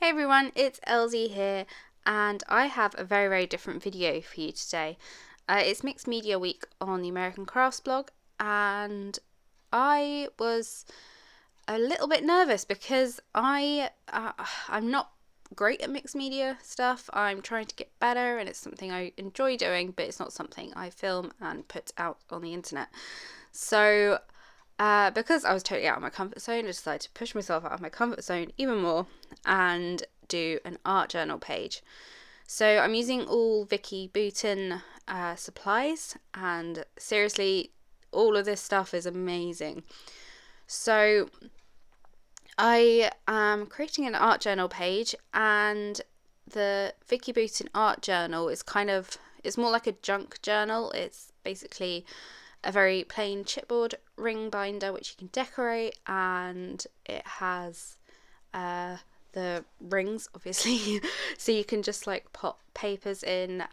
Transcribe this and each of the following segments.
Hey everyone, it's Elsie here, and I have a very different video for you today. It's Mixed Media Week on the American Crafts blog, and I was a little bit nervous because I'm not great at mixed media stuff. I'm trying to get better, and it's something I enjoy doing, but it's not something I film and put out on the internet. So because I was totally out of my comfort zone, I decided to push myself out of my comfort zone even more and do an art journal page. So I'm using all Vicki Boutin supplies, and seriously, all of this stuff is amazing. So I am creating an art journal page, and the Vicki Boutin art journal is it's more like a junk journal. It's basically a very plain chipboard ring binder which you can decorate, and it has the rings obviously so you can just like pop papers in,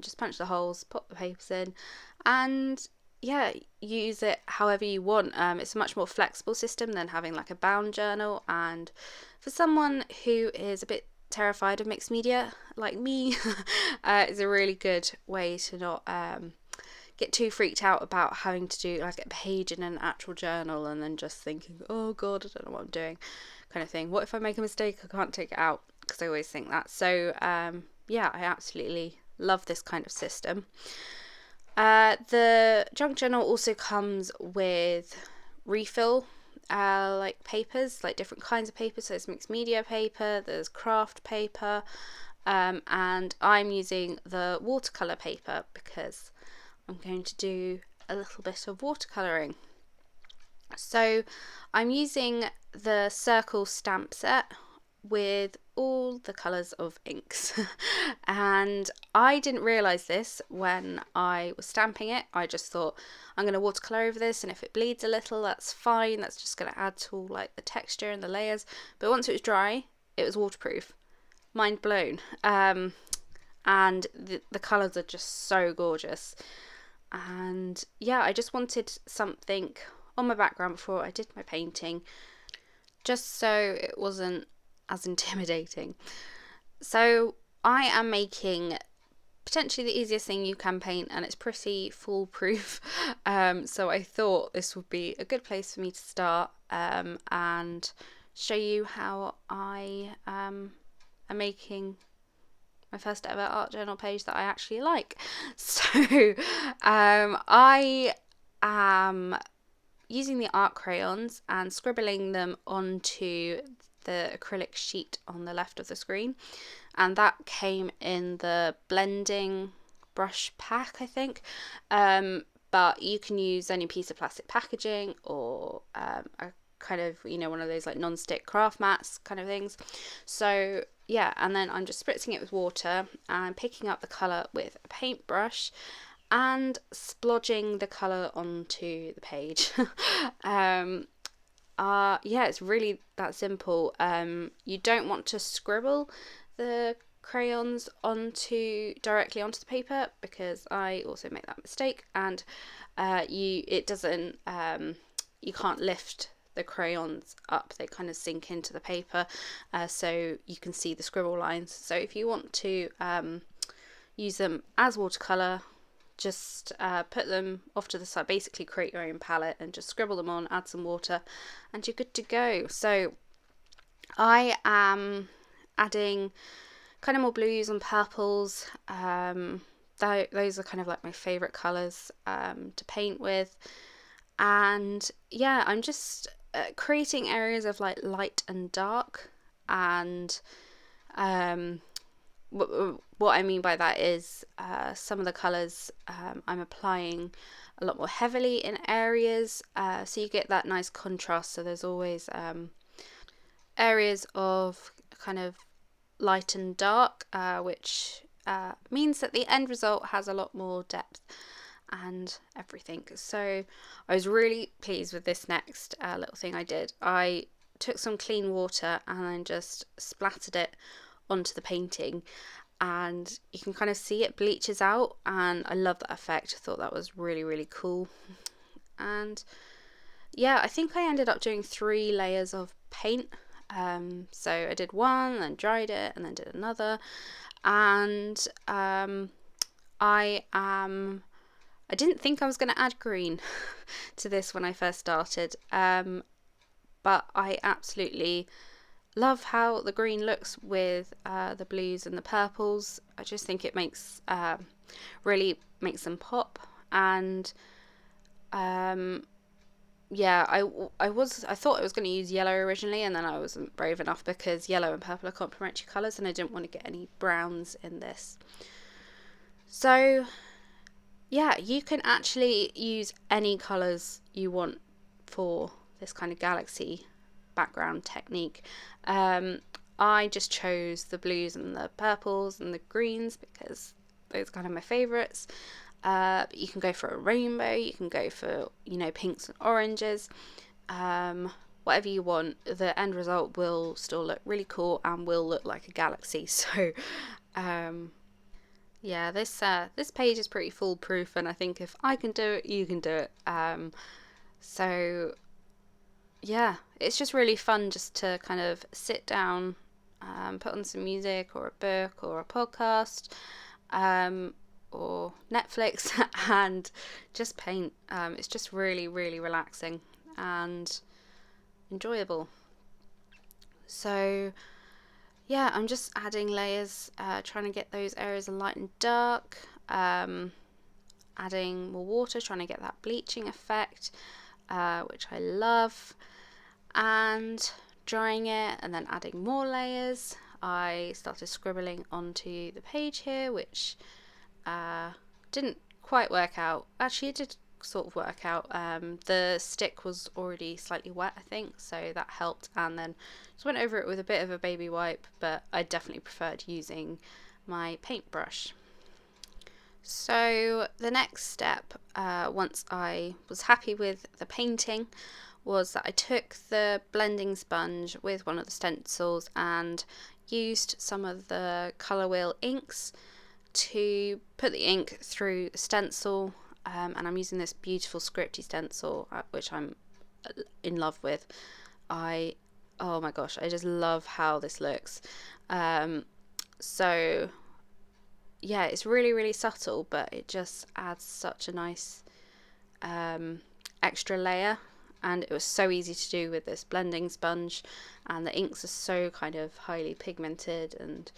just punch the holes, pop the papers in, and yeah, use it however you want. It's a much more flexible system than having like a bound journal, and for someone who is a bit terrified of mixed media like me it's a really good way to not get too freaked out about having to do like a page in an actual journal and then just thinking, oh god, I don't know what I'm doing, kind of thing. What if I make a mistake? I can't take it out, because I always think that. So yeah, I absolutely love this kind of system. The junk journal also comes with refill like papers, like different kinds of paper. So there's mixed media paper, there's craft paper, and I'm using the watercolor paper because I'm going to do a little bit of watercolouring. So I'm using the circle stamp set with all the colours of inks and I didn't realise this when I was stamping it. I just thought I'm going to watercolour over this, and if it bleeds a little, that's fine, that's just going to add to all like the texture and the layers. But once it was dry, it was waterproof. Mind blown. And the colours are just so gorgeous. And yeah, I just wanted something on my background before I did my painting, just so it wasn't as intimidating. So I am making potentially the easiest thing you can paint, and it's pretty foolproof. So I thought this would be a good place for me to start and show you how I am making my first ever art journal page that I actually like. So I am using the art crayons and scribbling them onto the acrylic sheet on the left of the screen, and that came in the blending brush pack, I think, but you can use any piece of plastic packaging or a kind of, one of those like non-stick craft mats kind of things. So yeah, and then I'm just spritzing it with water and picking up the colour with a paintbrush and splodging the colour onto the page. Yeah, it's really that simple. You don't want to scribble the crayons directly onto the paper, because I also make that mistake, and you can't lift the crayons up, they kind of sink into the paper, so you can see the scribble lines. So if you want to use them as watercolour, just put them off to the side, basically create your own palette and just scribble them on, add some water, and you're good to go. So I am adding kind of more blues and purples. Those are kind of like my favourite colours to paint with. And yeah, I'm just creating areas of like light and dark, and what I mean by that is some of the colours I'm applying a lot more heavily in areas, so you get that nice contrast. So there's always areas of kind of light and dark, which means that the end result has a lot more depth and everything. So I was really pleased with this next little thing I did. I took some clean water and then just splattered it onto the painting, and you can kind of see it bleaches out, and I love that effect. I thought that was really cool. And yeah, I think I ended up doing 3 layers of paint, So I did one, then dried it, and then did another. And I didn't think I was going to add green to this when I first started, but I absolutely love how the green looks with the blues and the purples. I just think it makes really makes them pop. And yeah, I thought I was going to use yellow originally, and then I wasn't brave enough because yellow and purple are complementary colours, and I didn't want to get any browns in this. So yeah, you can actually use any colours you want for this kind of galaxy background technique. I just chose the blues and the purples and the greens because those are kind of my favourites. But you can go for a rainbow, you can go for, pinks and oranges, whatever you want. The end result will still look really cool and will look like a galaxy. So yeah, this page is pretty foolproof, and I think if I can do it, you can do it. So yeah, it's just really fun just to kind of sit down, put on some music or a book or a podcast, or Netflix, and just paint. It's just really, really relaxing and enjoyable. So yeah, I'm just adding layers, trying to get those areas of light and dark, adding more water, trying to get that bleaching effect, which I love, and drying it, and then adding more layers. I started scribbling onto the page here, which didn't quite work out. Actually, it did sort of work out. The stick was already slightly wet, I think, so that helped, and then just went over it with a bit of a baby wipe, but I definitely preferred using my paintbrush. So the next step, once I was happy with the painting, was that I took the blending sponge with one of the stencils and used some of the Colour Wheel inks to put the ink through the stencil, and I'm using this beautiful scripty stencil, which I'm in love with. Oh my gosh, I just love how this looks. So yeah, it's really, really subtle, but it just adds such a nice extra layer, and it was so easy to do with this blending sponge, and the inks are so kind of highly pigmented and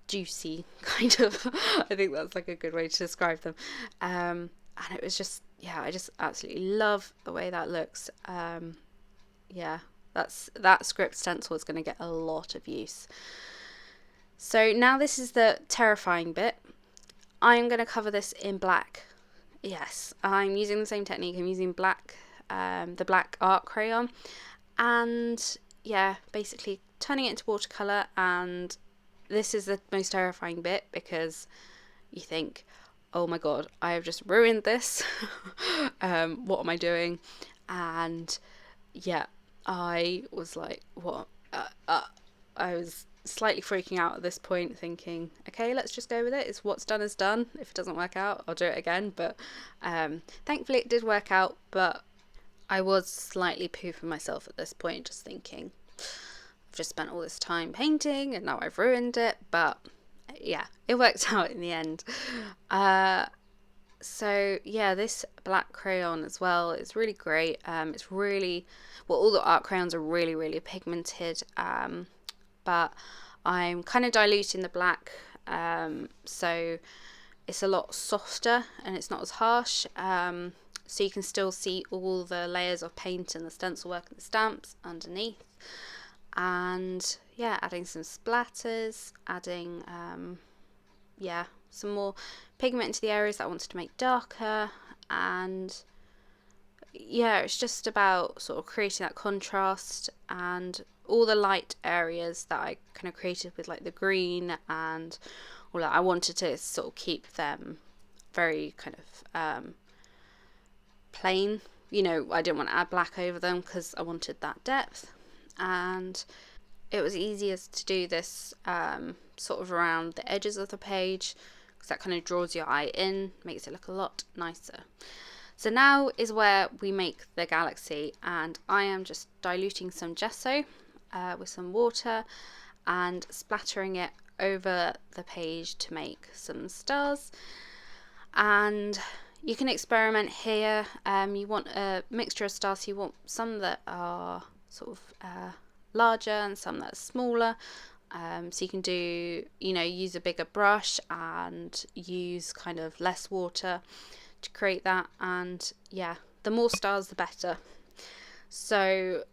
juicy, kind of. I think that's like a good way to describe them. And it was just, yeah, I just absolutely love the way that looks. Yeah, that script stencil is going to get a lot of use. So now this is the terrifying bit. I am going to cover this in black. Yes, I'm using the same technique. I'm using black, the black art crayon, and yeah, basically turning it into watercolour. And this is the most terrifying bit because you think, oh my god, I have just ruined this. What am I doing? And yeah, I was like, what? I was slightly freaking out at this point, thinking, okay, let's just go with it. It's what's done is done. If it doesn't work out, I'll do it again. But thankfully it did work out, but I was slightly poofing myself at this point, just thinking, I've just spent all this time painting and now I've ruined it. But yeah, it worked out in the end. So yeah, this black crayon as well is really great. It's really, well, all the art crayons are really, really pigmented, but I'm kind of diluting the black, so it's a lot softer and it's not as harsh, so you can still see all the layers of paint and the stencil work and the stamps underneath. And yeah, adding some splatters, adding yeah, some more pigment into the areas that I wanted to make darker. And yeah, it's just about sort of creating that contrast, and all the light areas that I kind of created with like the green and all that, I wanted to sort of keep them very kind of plain. I didn't want to add black over them because I wanted that depth, and it was easiest to do this sort of around the edges of the page because that kind of draws your eye in, makes it look a lot nicer. So now is where we make the galaxy, and I am just diluting some gesso. with some water and splattering it over the page to make some stars. And you can experiment here. You want a mixture of stars, so you want some that are sort of larger and some that are smaller. So you can do, use a bigger brush and use kind of less water to create that. And yeah, the more stars, the better. So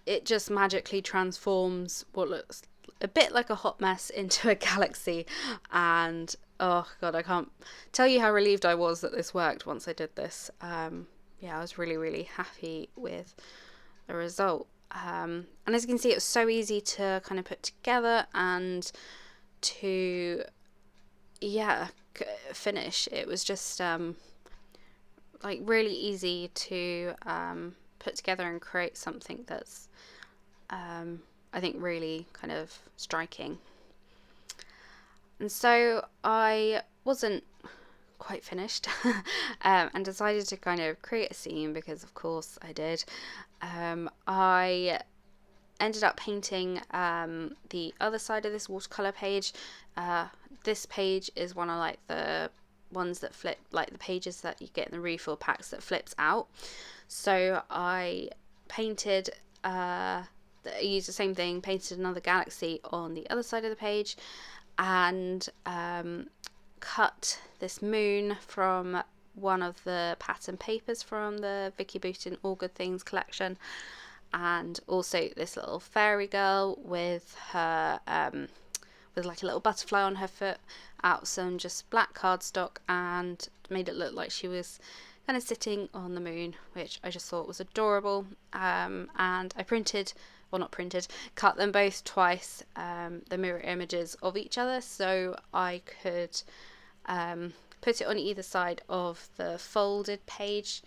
it just magically transforms what looks a bit like a hot mess into a galaxy. And oh god, I can't tell you how relieved I was that this worked once I did this. Yeah, I was really, really happy with the result. And as you can see, it was so easy to kind of put together and to, finish. It was just like really easy to put together and create something that's I think really kind of striking. And so I wasn't quite finished and decided to kind of create a scene, because of course I did. I ended up painting the other side of this watercolor page. This page is one of like the ones that flip, like the pages that you get in the refill packs that flips out. So I painted I used the same thing, painted another galaxy on the other side of the page, and cut this moon from one of the pattern papers from the Vicki Boutin All Good Things collection, and also this little fairy girl with her with like a little butterfly on her foot out some just black cardstock, and made it look like she was kind of sitting on the moon, which I just thought was adorable. And I cut them both twice, the mirror images of each other, so I could put it on either side of the folded page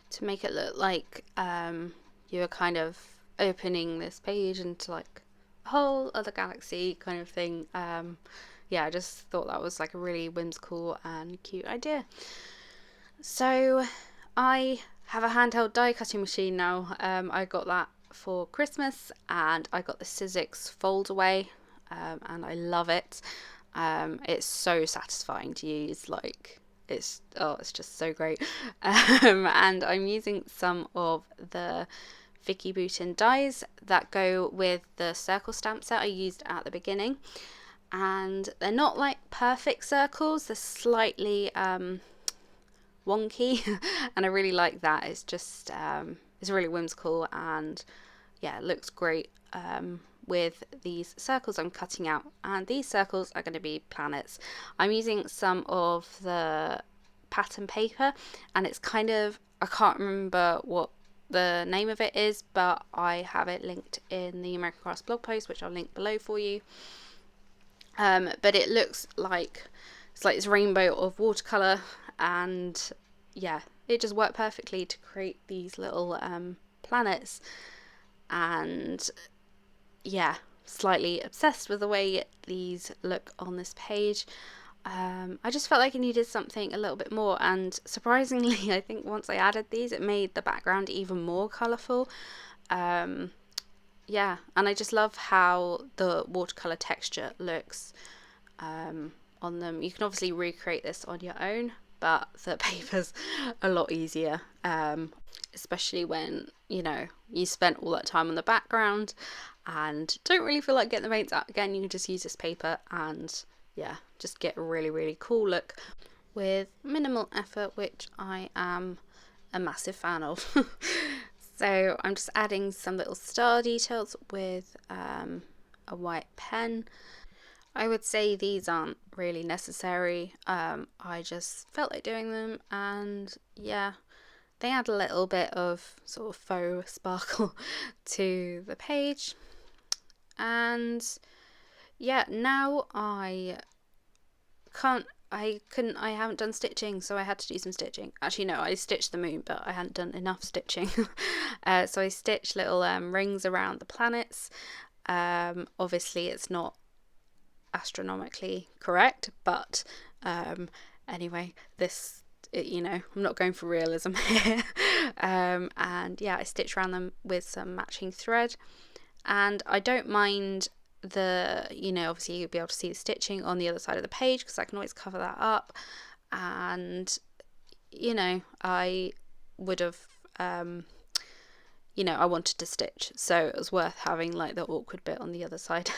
to make it look like you were kind of opening this page into like a whole other galaxy kind of thing. I just thought that was like a really whimsical and cute idea. So I have a handheld die cutting machine now. I got that for Christmas, and I got the Sizzix Fold Away, and I love it. It's so satisfying to use. Like it's just so great. And I'm using some of the Vicki Boutin dies that go with the circle stamp set I used at the beginning, and they're not like perfect circles. They're slightly wonky and I really like that. It's just it's really whimsical, and yeah, it looks great with these circles I'm cutting out. And these circles are going to be planets. I'm using some of the pattern paper, and it's kind of, I can't remember what the name of it is, but I have it linked in the American Crafts blog post, which I'll link below for you. But it looks like it's like this rainbow of watercolor, and yeah, it just worked perfectly to create these little planets. And yeah, slightly obsessed with the way these look on this page. I just felt like I needed something a little bit more, and surprisingly I think once I added these, it made the background even more colourful. Yeah, and I just love how the watercolour texture looks on them. You can obviously recreate this on your own, but the paper's a lot easier, especially when, you spent all that time on the background and don't really feel like getting the paints out again. You can just use this paper and yeah, just get a really, really cool look with minimal effort, which I am a massive fan of. So I'm just adding some little star details with a white pen. I would say these aren't really necessary. I just felt like doing them, and yeah, they add a little bit of sort of faux sparkle to the page. And yeah, now I haven't done stitching, so I had to do some stitching. Actually no, I stitched the moon, but I hadn't done enough stitching. So I stitched little rings around the planets. Obviously it's not astronomically correct, but anyway, I'm not going for realism here. And yeah, I stitched around them with some matching thread, And I don't mind obviously you'll be able to see the stitching on the other side of the page because I can always cover that up. And I would have I wanted to stitch, so it was worth having like the awkward bit on the other side.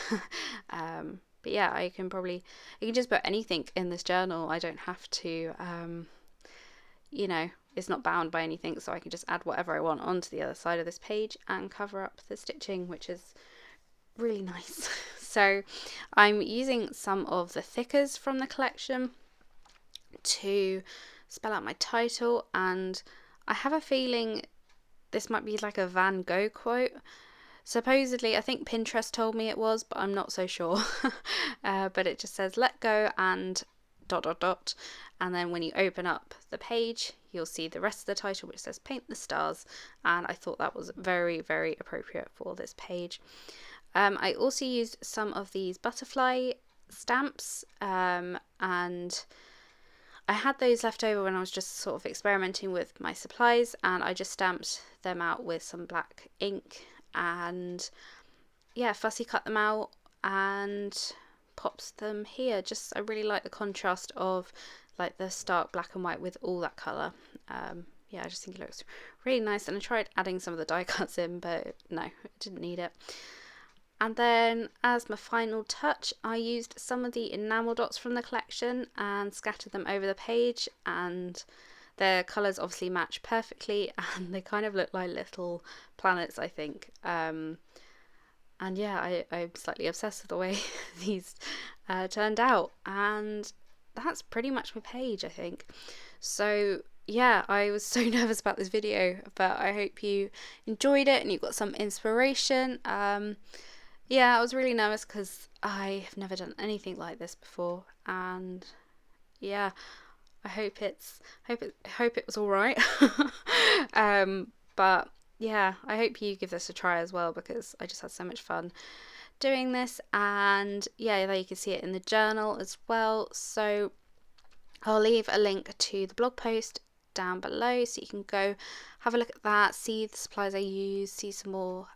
But yeah, I can just put anything in this journal. I don't have to it's not bound by anything, so I can just add whatever I want onto the other side of this page and cover up the stitching, which is really nice. So I'm using some of the thickers from the collection to spell out my title, and I have a feeling this might be like a Van Gogh quote. Supposedly, I think Pinterest told me it was, but I'm not so sure. But it just says let go and ... and then when you open up the page you'll see the rest of the title, which says paint the stars, and I thought that was very, very appropriate for this page. I also used some of these butterfly stamps, and I had those left over when I was just sort of experimenting with my supplies, and I just stamped them out with some black ink and fussy cut them out and popped them here. I really like the contrast of like the stark black and white with all that colour. I just think it looks really nice, and I tried adding some of the die cuts in, but no, it didn't need it. And then as my final touch, I used some of the enamel dots from the collection and scattered them over the page, and their colours obviously match perfectly and they kind of look like little planets, I think. I'm slightly obsessed with the way these turned out, and that's pretty much my page, I think. So yeah, I was so nervous about this video, but I hope you enjoyed it and you got some inspiration. I was really nervous because I have never done anything like this before, and yeah, I hope it was all right. But yeah, I hope you give this a try as well, because I just had so much fun doing this. And yeah, there you can see it in the journal as well. So I'll leave a link to the blog post down below so you can go have a look at that, see the supplies I use, see some more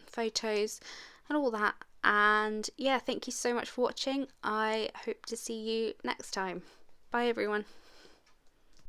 photos and all that. And yeah, thank you so much for watching. I hope to see you next time. Bye everyone.